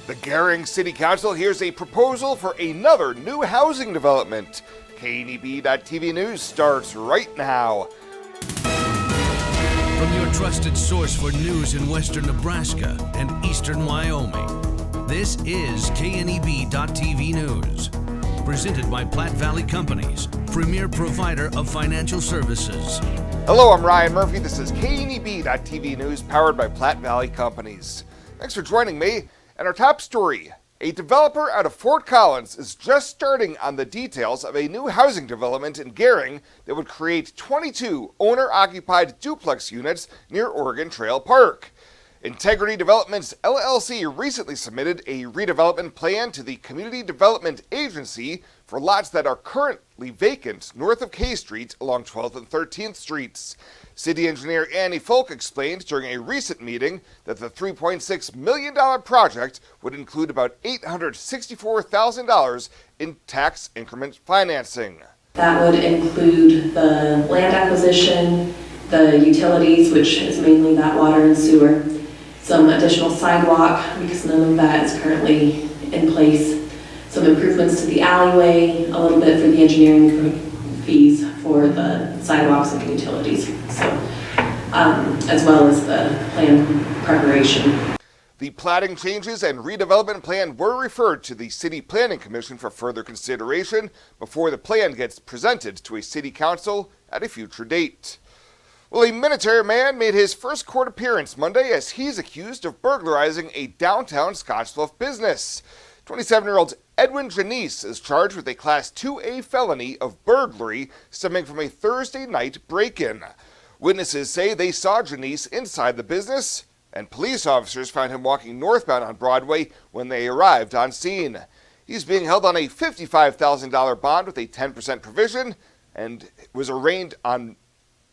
The Garing City Council hears a proposal for another new housing development. KNEB.TV News starts right now. From your trusted source for news in western Nebraska and eastern Wyoming, this is KNEB.TV News. Presented by Platte Valley Companies, premier provider of financial services. Hello, I'm Ryan Murphy. This is KNEB.TV News powered by Platte Valley Companies. Thanks for joining me. And our top story, a developer out of Fort Collins is just starting on the details of a new housing development in Garing that would create 22 owner-occupied duplex units near Oregon Trail Park. Integrity Developments LLC recently submitted a redevelopment plan to the Community Development Agency for lots that are currently vacant north of K Street along 12th and 13th Streets. City engineer Annie Folk explained during a recent meeting that the $3.6 million project would include about $864,000 in tax increment financing. That would include the land acquisition, the utilities, which is mainly that water and sewer, some additional sidewalk because none of that is currently in place, some improvements to the alleyway, a little bit for the engineering fees for the sidewalks and the utilities, so as well as the plan preparation. The platting changes and redevelopment plan were referred to the City Planning Commission for further consideration before the plan gets presented to a city council at a future date. Well, a Minnetonka man made his first court appearance Monday as he's accused of burglarizing a downtown Scottsbluff business. 27-year-old Edwin Janice is charged with a Class 2A felony of burglary stemming from a Thursday night break-in. Witnesses say they saw Janice inside the business, and police officers found him walking northbound on Broadway when they arrived on scene. He's being held on a $55,000 bond with a 10% provision and was arraigned on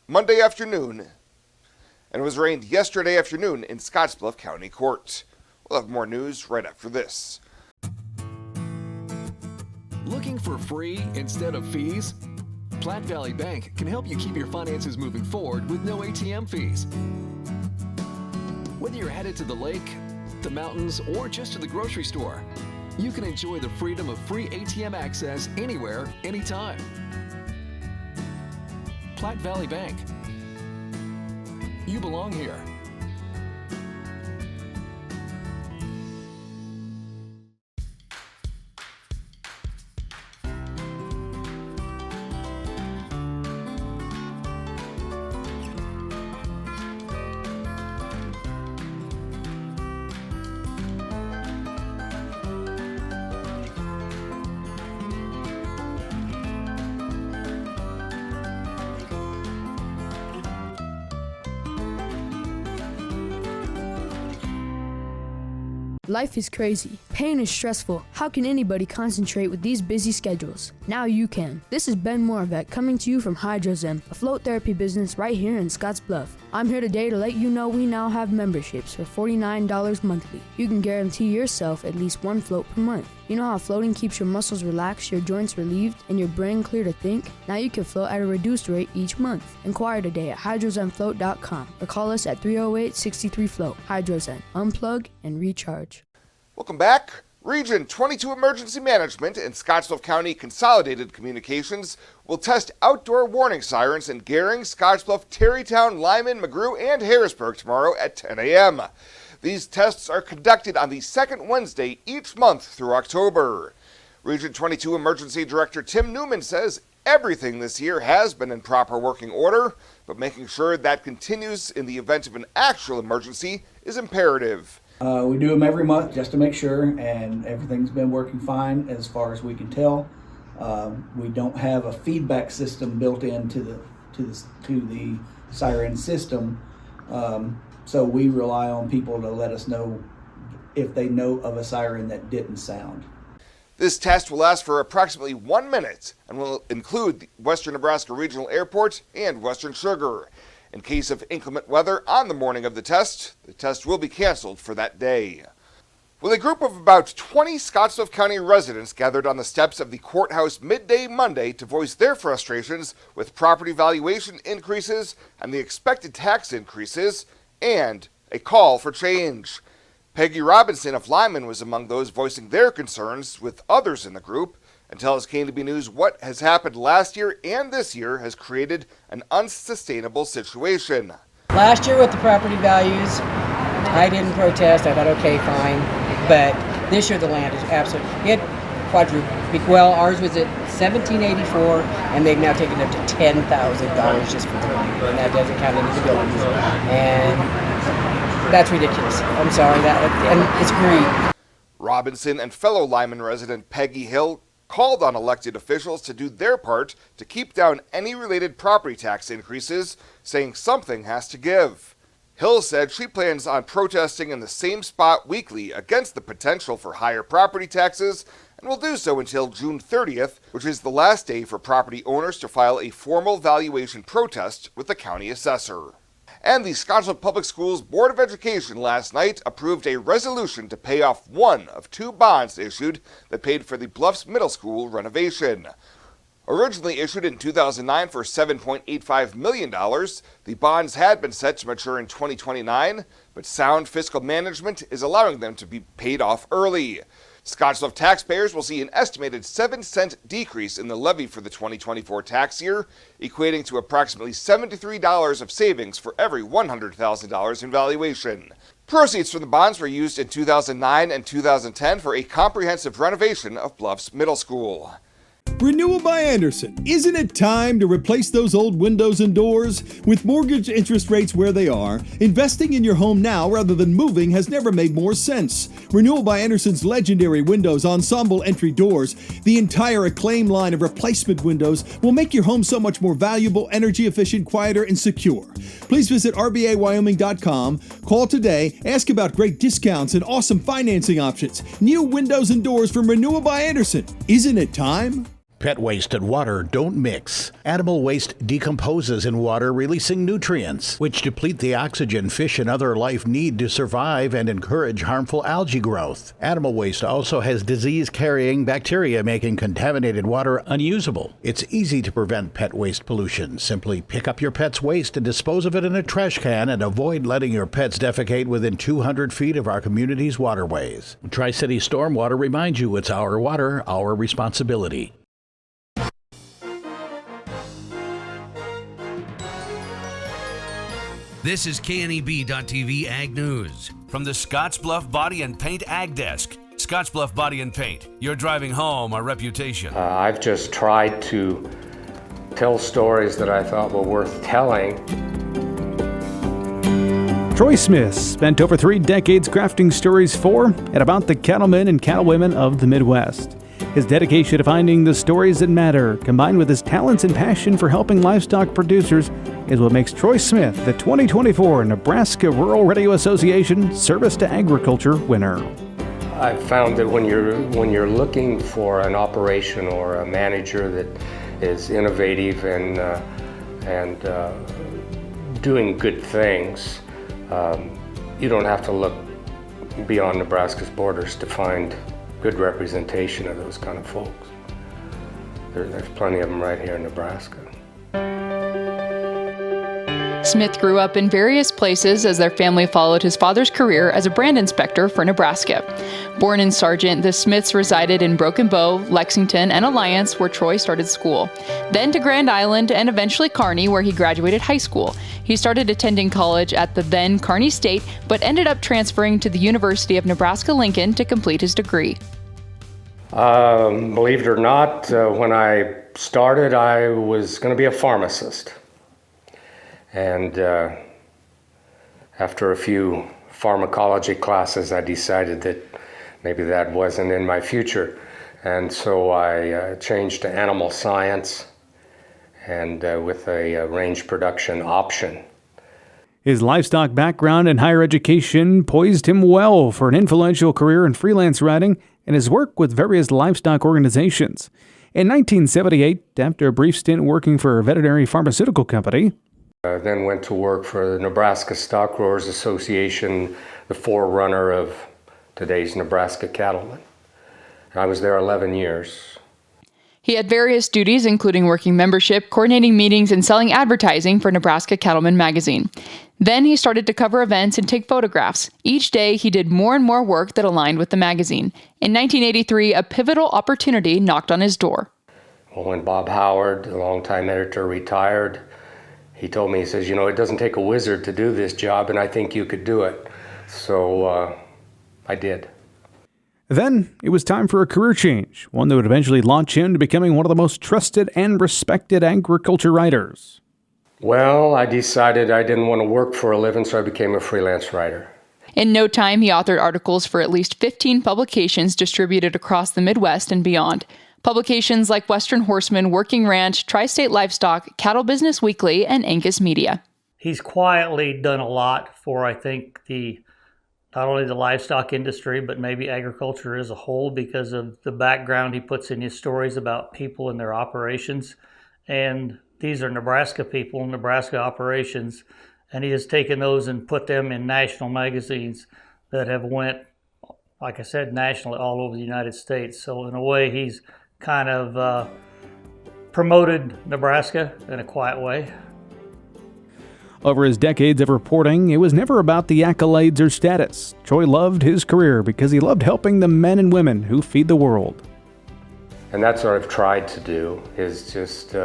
Monday afternoon and was arraigned yesterday afternoon in Scottsbluff County Court. We'll have more news right after this. Looking for free instead of fees? Platte Valley Bank can help you keep your finances moving forward with no ATM fees. Whether you're headed to the lake, the mountains, or just to the grocery store, you can enjoy the freedom of free ATM access anywhere, anytime. Platte Valley Bank. You belong here. Life is crazy. Pain is stressful. How can anybody concentrate with these busy schedules? Now you can. This is Ben Moravec coming to you from Hydrozen, a float therapy business right here in Scottsbluff. I'm here today to let you know we now have memberships for $49 monthly. You can guarantee yourself at least one float per month. You know how floating keeps your muscles relaxed, your joints relieved, and your brain clear to think? Now you can float at a reduced rate each month. Inquire today at hydrozenfloat.com or call us at 308-63-FLOAT. Hydrozen. Unplug and recharge. Welcome back. Region 22 Emergency Management and Scottsbluff County Consolidated Communications will test outdoor warning sirens in Garing, Scottsbluff, Terrytown, Lyman, McGrew, and Harrisburg tomorrow at 10 a.m. These tests are conducted on the second Wednesday each month through October. Region 22 Emergency Director Tim Newman says everything this year has been in proper working order, but making sure that continues in the event of an actual emergency is imperative. We do them every month just to make sure, and everything's been working fine as far as we can tell. We don't have a feedback system built into the siren system, so we rely on people to let us know if they know of a siren that didn't sound. This test will last for approximately 1 minute and will include the Western Nebraska Regional Airport and Western Sugar. In case of inclement weather on the morning of the test will be canceled for that day. Well, a group of about 20 Scottsbluff County residents gathered on the steps of the courthouse midday Monday to voice their frustrations with property valuation increases and the expected tax increases and a call for change. Peggy Robinson of Lyman was among those voicing their concerns with others in the group and tells KNB News what has happened last year and this year has created an unsustainable situation. Last year with the property values, I didn't protest. I thought, okay, fine. But this year the land is absolutely, it quadrupled. Well, ours was at $1,784, and they've now taken it up to $10,000 just for the land, and that doesn't count any buildings. And that's ridiculous. I'm sorry, and it's greed. Robinson and fellow Lyman resident Peggy Hill called on elected officials to do their part to keep down any related property tax increases, saying something has to give. Hill said she plans on protesting in the same spot weekly against the potential for higher property taxes and will do so until June 30th, which is the last day for property owners to file a formal valuation protest with the county assessor. And the Scottsbluff Public Schools Board of Education last night approved a resolution to pay off one of two bonds issued that paid for the Bluffs Middle School renovation. Originally issued in 2009 for $7.85 million, the bonds had been set to mature in 2029, but sound fiscal management is allowing them to be paid off early. Scottsbluff taxpayers will see an estimated 7-cent decrease in the levy for the 2024 tax year, equating to approximately $73 of savings for every $100,000 in valuation. Proceeds from the bonds were used in 2009 and 2010 for a comprehensive renovation of Bluffs Middle School. Renewal by Anderson. Isn't it time to replace those old windows and doors? With mortgage interest rates where they are, investing in your home now rather than moving has never made more sense. Renewal by Anderson's legendary windows, ensemble entry doors, the entire Acclaim line of replacement windows will make your home so much more valuable, energy efficient, quieter, and secure. Please visit rbawyoming.com, call today, ask about great discounts and awesome financing options. New windows and doors from Renewal by Anderson. Isn't it time? Pet waste and water don't mix. Animal waste decomposes in water, releasing nutrients, which deplete the oxygen fish and other life need to survive and encourage harmful algae growth. Animal waste also has disease-carrying bacteria, making contaminated water unusable. It's easy to prevent pet waste pollution. Simply pick up your pet's waste and dispose of it in a trash can, and avoid letting your pets defecate within 200 feet of our community's waterways. Tri-City Stormwater reminds you it's our water, our responsibility. This is KNEB.TV Ag News from the Scottsbluff Body and Paint Ag Desk. Scottsbluff Body and Paint, you're driving home our reputation. I've just tried to tell stories that I thought were worth telling. Troy Smith spent over 3 decades crafting stories for and about the cattlemen and cattlewomen of the Midwest. His dedication to finding the stories that matter, combined with his talents and passion for helping livestock producers, is what makes Troy Smith the 2024 Nebraska Rural Radio Association Service to Agriculture winner. I've found that when you're looking for an operation or a manager that is innovative and doing good things, you don't have to look beyond Nebraska's borders to find good representation of those kind of folks. There's plenty of them right here in Nebraska. Smith grew up in various places as their family followed his father's career as a brand inspector for Nebraska. Born in Sargent, the Smiths resided in Broken Bow, Lexington, and Alliance, where Troy started school. Then to Grand Island and eventually Kearney, where he graduated high school. He started attending college at the then Kearney State, but ended up transferring to the University of Nebraska-Lincoln to complete his degree. Believe it or not, when I started, I was going to be a pharmacist. And after a few pharmacology classes, I decided that maybe that wasn't in my future. And so I changed to animal science and with a range production option. His livestock background and higher education poised him well for an influential career in freelance writing and his work with various livestock organizations. In 1978, after a brief stint working for a veterinary pharmaceutical company, then went to work for the Nebraska Stock Growers Association, the forerunner of today's Nebraska Cattlemen. I was there 11 years. He had various duties, including working membership, coordinating meetings, and selling advertising for Nebraska Cattleman magazine. Then he started to cover events and take photographs. Each day, he did more and more work that aligned with the magazine. In 1983, a pivotal opportunity knocked on his door. Well, when Bob Howard, the longtime editor, retired, he told me, he says, it doesn't take a wizard to do this job, and I think you could do it. So I did. Then it was time for a career change, one that would eventually launch him to becoming one of the most trusted and respected agriculture writers. Well, I decided I didn't want to work for a living, so I became a freelance writer. In no time, he authored articles for at least 15 publications distributed across the Midwest and beyond. Publications like Western Horseman, Working Ranch, Tri-State Livestock, Cattle Business Weekly, and Angus Media. He's quietly done a lot for, I think, not only the livestock industry, but maybe agriculture as a whole, because of the background he puts in his stories about people and their operations. And these are Nebraska people, Nebraska operations, and he has taken those and put them in national magazines that have went, like I said, nationally all over the United States. So in a way, he's kind of promoted Nebraska in a quiet way. Over his decades of reporting, it was never about the accolades or status. Troy loved his career because he loved helping the men and women who feed the world. And that's what I've tried to do, is just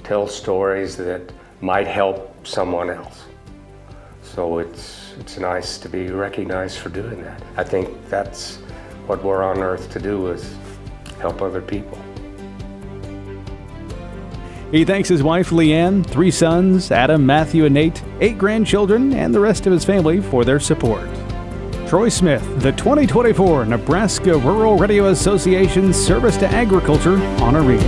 tell stories that might help someone else. So it's nice to be recognized for doing that. I think that's what we're on earth to do, is help other people. He thanks his wife Leanne, 3 sons, Adam, Matthew, and Nate, 8 grandchildren, and the rest of his family for their support. Troy Smith, the 2024 Nebraska Rural Radio Association Service to Agriculture honoree.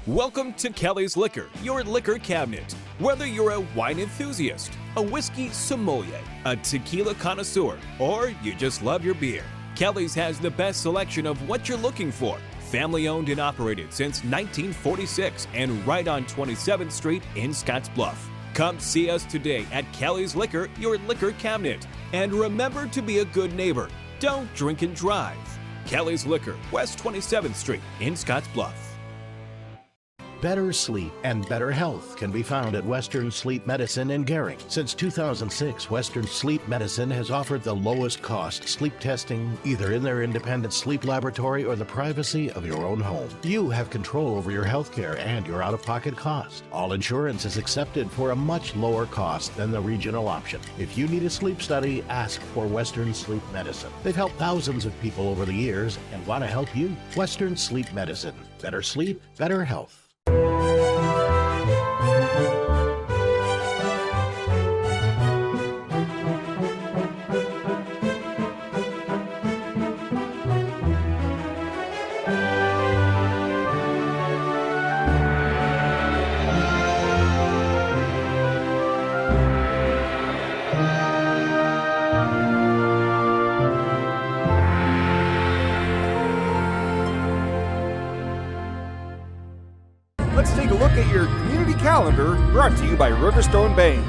Welcome to Kelly's Liquor, your liquor cabinet. Whether you're a wine enthusiast, a whiskey sommelier, a tequila connoisseur, or you just love your beer, Kelly's has the best selection of what you're looking for. Family owned and operated since 1946 and right on 27th Street in Scottsbluff. Come see us today at Kelly's Liquor, your liquor cabinet. And remember to be a good neighbor. Don't drink and drive. Kelly's Liquor, West 27th Street in Scottsbluff. Better sleep and better health can be found at Western Sleep Medicine in Garing. Since 2006, Western Sleep Medicine has offered the lowest cost sleep testing, either in their independent sleep laboratory or the privacy of your own home. You have control over your health care and your out-of-pocket cost. All insurance is accepted for a much lower cost than the regional option. If you need a sleep study, ask for Western Sleep Medicine. They've helped thousands of people over the years and want to help you. Western Sleep Medicine. Better sleep, better health. Let's take a look at your community calendar, brought to you by Riverstone Bank.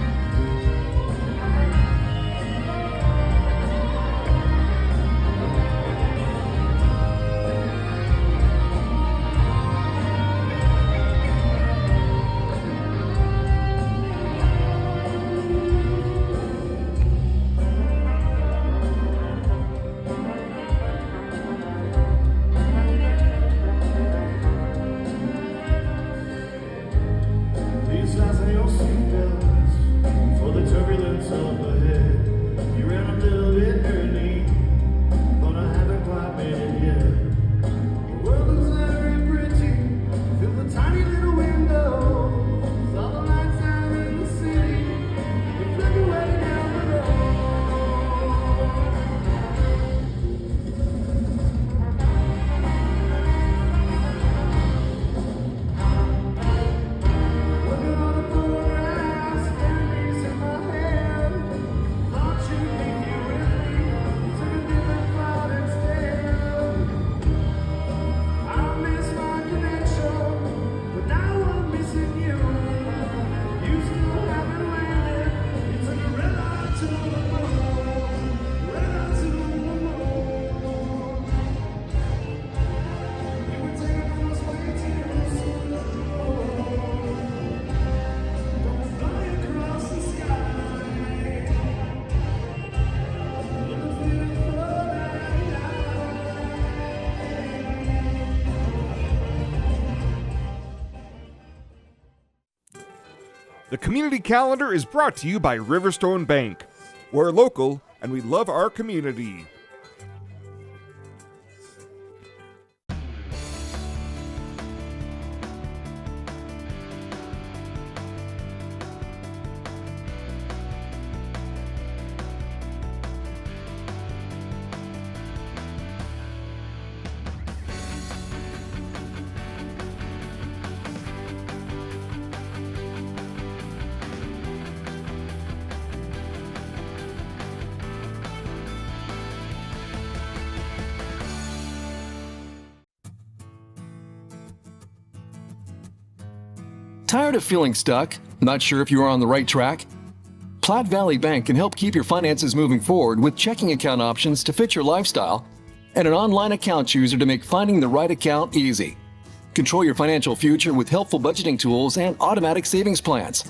The community calendar is brought to you by Riverstone Bank. We're local and we love our community. Tired of feeling stuck? Not sure if you are on the right track? Platte Valley Bank can help keep your finances moving forward with checking account options to fit your lifestyle and an online account chooser to make finding the right account easy. Control your financial future with helpful budgeting tools and automatic savings plans.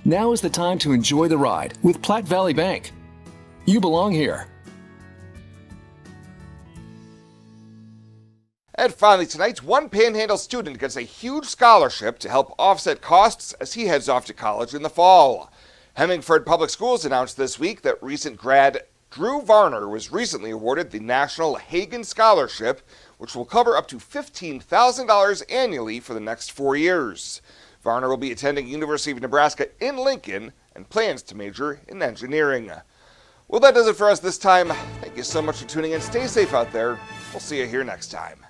Now is the time to enjoy the ride with Platte Valley Bank. You belong here. And finally tonight, one Panhandle student gets a huge scholarship to help offset costs as he heads off to college in the fall. Hemingford Public Schools announced this week that recent grad Drew Varner was recently awarded the National Hagen Scholarship, which will cover up to $15,000 annually for the next 4 years. Varner will be attending University of Nebraska in Lincoln and plans to major in engineering. Well, that does it for us this time. Thank you so much for tuning in. Stay safe out there. We'll see you here next time.